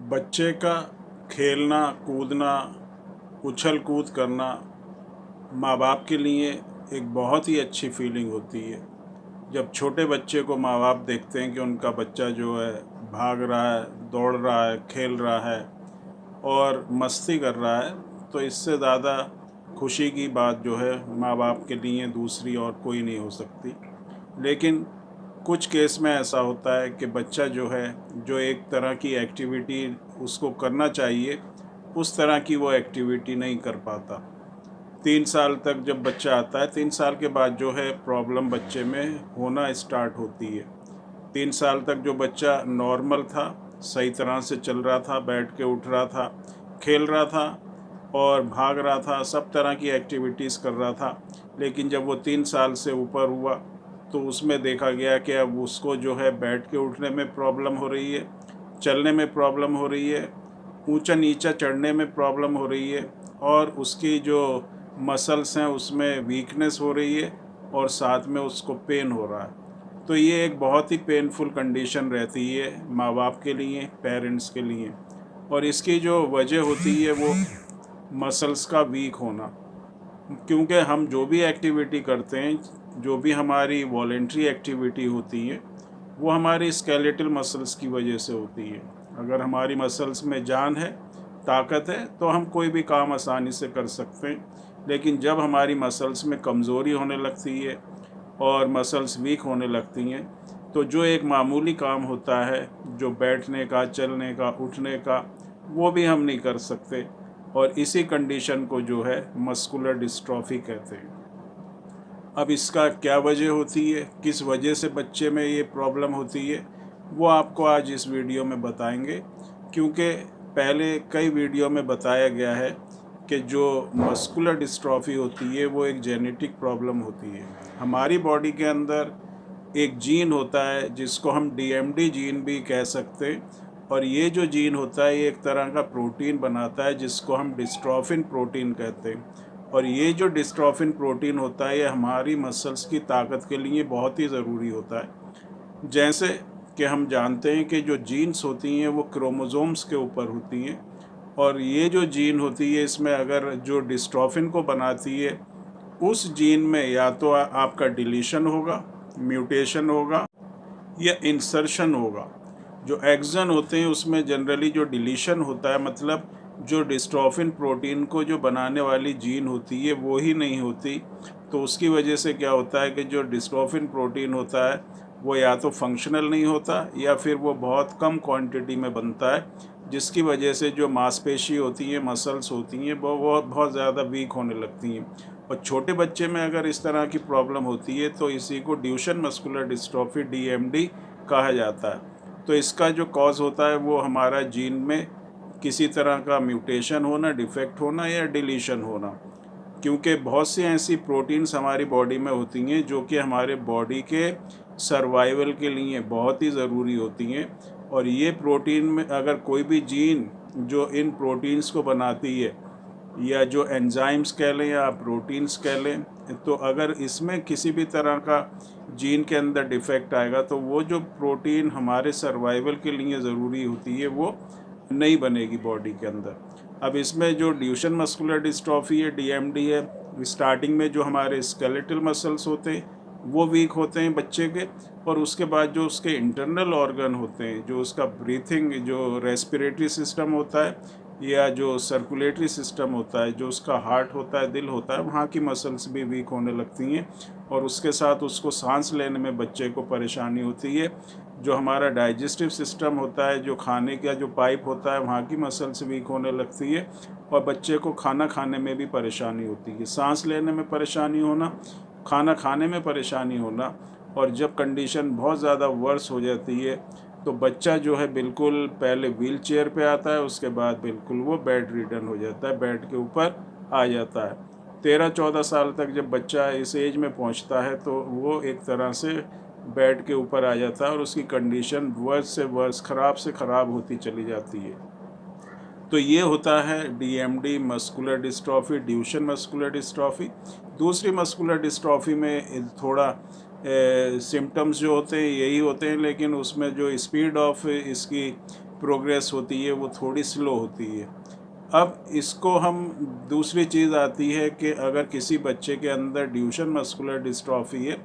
बच्चे का खेलना कूदना उछल कूद करना माँ बाप के लिए एक बहुत ही अच्छी फीलिंग होती है। जब छोटे बच्चे को माँ बाप देखते हैं कि उनका बच्चा जो है भाग रहा है, दौड़ रहा है, खेल रहा है और मस्ती कर रहा है, तो इससे ज़्यादा खुशी की बात जो है माँ बाप के लिए दूसरी और कोई नहीं हो सकती। लेकिन कुछ केस में ऐसा होता है कि बच्चा जो है, जो एक तरह की एक्टिविटी उसको करना चाहिए, उस तरह की वो एक्टिविटी नहीं कर पाता। 3 साल तक जब बच्चा आता है, 3 साल के बाद जो है प्रॉब्लम बच्चे में होना स्टार्ट होती है। 3 साल तक जो बच्चा नॉर्मल था, सही तरह से चल रहा था, बैठ के उठ रहा था, खेल रहा था और भाग रहा था, सब तरह की एक्टिविटीज़ कर रहा था। लेकिन जब वो 3 साल से ऊपर हुआ तो उसमें देखा गया कि अब उसको जो है बैठ के उठने में प्रॉब्लम हो रही है, चलने में प्रॉब्लम हो रही है, ऊंचा नीचा चढ़ने में प्रॉब्लम हो रही है और उसकी जो मसल्स हैं उसमें वीकनेस हो रही है और साथ में उसको पेन हो रहा है। तो ये एक बहुत ही पेनफुल कंडीशन रहती है माँ बाप के लिए, पेरेंट्स के लिए। और इसकी जो वजह होती है वो मसल्स का वीक होना, क्योंकि हम जो भी एक्टिविटी करते हैं, जो भी हमारी वॉलेंट्री एक्टिविटी होती है, वो हमारी स्केलेटल मसल्स की वजह से होती है। अगर हमारी मसल्स में जान है, ताकत है, तो हम कोई भी काम आसानी से कर सकते हैं। लेकिन जब हमारी मसल्स में कमज़ोरी होने लगती है और मसल्स वीक होने लगती हैं, तो जो एक मामूली काम होता है, जो बैठने का, चलने का, उठने का, वो भी हम नहीं कर सकते। और इसी कंडीशन को जो है मस्कुलर डिस्ट्रॉफी कहते हैं। अब इसका क्या वजह होती है, किस वजह से बच्चे में ये प्रॉब्लम होती है, वो आपको आज इस वीडियो में बताएंगे। क्योंकि पहले कई वीडियो में बताया गया है कि जो मस्कुलर डिस्ट्रॉफी होती है वो एक जेनेटिक प्रॉब्लम होती है। हमारी बॉडी के अंदर एक जीन होता है जिसको हम DMD जीन भी कह सकते हैं, और ये जो जीन होता है ये एक तरह का प्रोटीन बनाता है जिसको हम डिस्ट्रोफिन प्रोटीन कहते हैं। और ये जो डिस्ट्रोफिन प्रोटीन होता है ये हमारी मसल्स की ताकत के लिए बहुत ही ज़रूरी होता है। जैसे कि हम जानते हैं कि जो जीन्स होती हैं वो क्रोमोसोम्स के ऊपर होती हैं, और ये जो जीन होती है इसमें अगर जो डिस्ट्रोफिन को बनाती है, उस जीन में या तो आपका डिलीशन होगा, म्यूटेशन होगा या इंसर्शन होगा। जो एक्सन होते हैं उसमें जनरली जो डिलीशन होता है, मतलब जो डिस्ट्रोफिन प्रोटीन को जो बनाने वाली जीन होती है वो ही नहीं होती, तो उसकी वजह से क्या होता है कि जो डिस्ट्रोफिन प्रोटीन होता है वो या तो फंक्शनल नहीं होता या फिर वो बहुत कम क्वांटिटी में बनता है, जिसकी वजह से जो मांसपेशी होती हैं, मसल्स होती हैं, वो बहुत ज़्यादा वीक होने लगती हैं। और छोटे बच्चे में अगर इस तरह की प्रॉब्लम होती है तो इसी को ड्यूशन मस्कुलर डिस्ट्रॉफी DMD कहा जाता है। तो इसका जो कॉज होता है वो हमारा जीन में किसी तरह का म्यूटेशन होना, डिफेक्ट होना या डिलीशन होना। क्योंकि बहुत सी ऐसी प्रोटीन्स हमारी बॉडी में होती हैं जो कि हमारे बॉडी के सर्वाइवल के लिए बहुत ही ज़रूरी होती हैं। और ये प्रोटीन में अगर कोई भी जीन जो इन प्रोटीन्स को बनाती है, या जो एंजाइम्स कह लें या प्रोटीन्स कह लें, तो अगर इसमें किसी भी तरह का जीन के अंदर डिफेक्ट आएगा तो वो जो प्रोटीन हमारे सर्वाइवल के लिए ज़रूरी होती है वो नहीं बनेगी बॉडी के अंदर। अब इसमें जो ड्यूशन मस्कुलर डिस्ट्रॉफी है, DMD है, स्टार्टिंग में जो हमारे स्केलेटल मसल्स होते हैं वो वीक होते हैं बच्चे के, और उसके बाद जो उसके इंटरनल ऑर्गन होते हैं, जो उसका ब्रीथिंग, जो रेस्पिरेटरी सिस्टम होता है या जो सर्कुलेटरी सिस्टम होता है, जो उसका हार्ट होता है, दिल होता है, वहाँ की मसल्स भी वीक होने लगती हैं। और उसके साथ उसको सांस लेने में बच्चे को परेशानी होती है। जो हमारा डाइजेस्टिव सिस्टम होता है, जो खाने का जो पाइप होता है, वहाँ की मसल्स वीक होने लगती है और बच्चे को खाना खाने में भी परेशानी होती है। सांस लेने में परेशानी होना, खाना खाने में परेशानी होना, और जब कंडीशन बहुत ज़्यादा वर्स हो जाती है तो बच्चा जो है बिल्कुल पहले व्हील चेयर पर आता है, उसके बाद बिल्कुल वो बेड रिडन हो जाता है, बेड के ऊपर आ जाता है। 13-14 साल तक जब बच्चा इस एज में पहुंचता है तो वो एक तरह से बेड के ऊपर आ जाता है और उसकी कंडीशन वर्स से वर्स, ख़राब से ख़राब होती चली जाती है। तो ये होता है DMD muscular dystrophy, Duchenne muscular dystrophy. दूसरी मस्कुलर डिस्ट्रॉफी में थोड़ा सिम्टम्स जो होते हैं यही होते हैं, लेकिन उसमें जो स्पीड ऑफ इसकी प्रोग्रेस होती है वो थोड़ी स्लो होती है। अब इसको हम दूसरी चीज़ आती है कि अगर किसी बच्चे के अंदर ड्यूशेन मस्कुलर डिस्ट्रॉफी है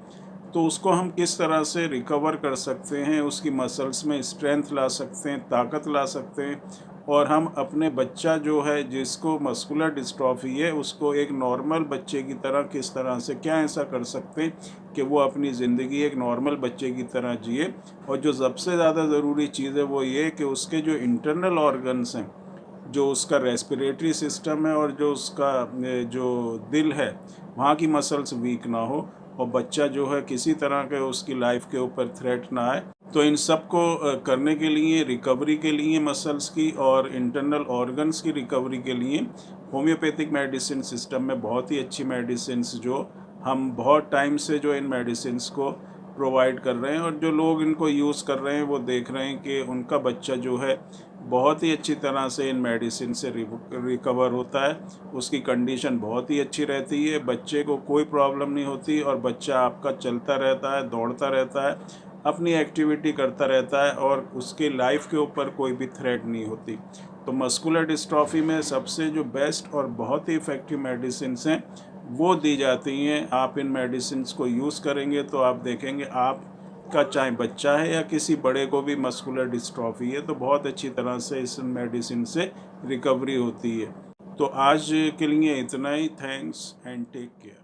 तो उसको हम किस तरह से रिकवर कर सकते हैं, उसकी मसल्स में स्ट्रेंथ ला सकते हैं, ताकत ला सकते हैं, और हम अपने बच्चा जो है जिसको मस्कुलर डिस्ट्रॉफी है उसको एक नॉर्मल बच्चे की तरह किस तरह से क्या ऐसा कर सकते हैं कि वो अपनी ज़िंदगी एक नॉर्मल बच्चे की तरह जिए। और जो सबसे ज़्यादा ज़रूरी चीज़ है वो ये कि उसके जो इंटरनल ऑर्गन्स हैं, जो उसका रेस्पिरेटरी सिस्टम है और जो उसका जो दिल है, वहाँ की मसल्स वीक ना हो और बच्चा जो है किसी तरह के उसकी लाइफ के ऊपर थ्रेट ना आए। तो इन सब को करने के लिए, रिकवरी के लिए मसल्स की और इंटरनल ऑर्गन्स की रिकवरी के लिए होम्योपैथिक मेडिसिन सिस्टम में बहुत ही अच्छी मेडिसिन्स जो हम बहुत टाइम से जो इन मेडिसिन्स को प्रोवाइड कर रहे हैं और जो लोग इनको यूज़ कर रहे हैं वो देख रहे हैं कि उनका बच्चा जो है बहुत ही अच्छी तरह से इन मेडिसिन से रिकवर होता है, उसकी कंडीशन बहुत ही अच्छी रहती है, बच्चे को कोई प्रॉब्लम नहीं होती और बच्चा आपका चलता रहता है, दौड़ता रहता है, अपनी एक्टिविटी करता रहता है और उसकी लाइफ के ऊपर कोई भी थ्रेट नहीं होती। तो मस्कुलर डिस्ट्रॉफी में सबसे जो बेस्ट और बहुत ही इफ़ेक्टिव मेडिसिन्स हैं वो दी जाती हैं। आप इन मेडिसिन्स को यूज़ करेंगे तो आप देखेंगे आपका चाहे बच्चा है या किसी बड़े को भी मस्कुलर डिस्ट्रॉफी है तो बहुत अच्छी तरह से इस मेडिसिन से रिकवरी होती है। तो आज के लिए इतना ही। Thanks and take care.